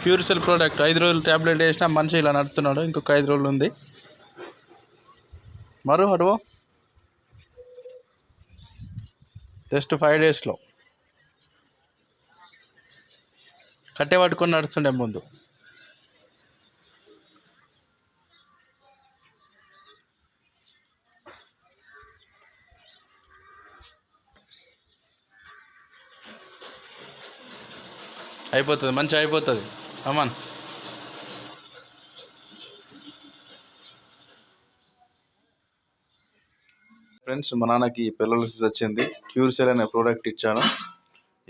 ప్యూర్సెల్ product 5 రోజులు tablet వేసినా మనిషి ఇలా నడుస్తున్నాడు. ఇంకొక 5 రోజులు ఉంది. మరో అడుగు జస్ట్ 5 డేస్లో కట్టే పట్టుకొని నడుస్తుండే ముందు. అయిపోతుంది, మంచిగా అయిపోతుంది అమ్మన్. ఫ్రెండ్స్, మా నాన్నకి పెరాలసిస్ వచ్చింది. క్యూర్సెల్ అనే ప్రోడక్ట్ ఇచ్చాను.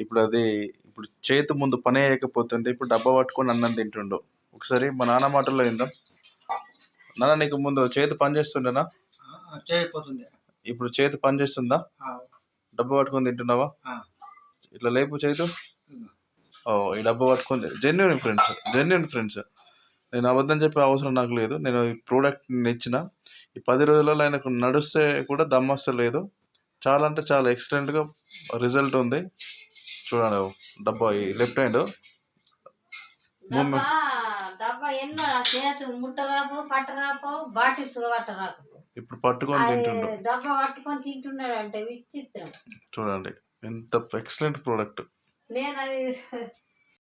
ఇప్పుడు చేతి ముందు పని వేయకపోతుంటే ఇప్పుడు డబ్బా పట్టుకొని అన్నం తింటుండు. ఒకసారి మా నాన్న మాటల్లో విందాం. నాన్న, నీకు ముందు చేతి పని చేస్తుండేనా? ఇప్పుడు చేతి పని చేస్తుందా? డబ్బా పట్టుకొని తింటున్నావా? ఇట్లా లేపు చేతు. ఈ డబ్బా పట్టుకుంది. Genuine friends. నేను అబద్ధం చెప్పే అవసరం నాకు లేదు. నేను ఈ ప్రోడక్ట్ ఇచ్చిన ఈ 10 రోజులలో ఆయనకు నడుస్తే కూడా దమ్మస్తలేదు. చాలా అంటే చాలా ఎక్సలెంట్గా రిజల్ట్ ఉంది. చూడండి, డబ్బా ఈ లెఫ్ట్ హ్యాండ్ ఇప్పుడు పట్టుకొని తింటున్నాడు. చూడండి, ఎంత ఎక్సలెంట్ ప్రోడక్ట్.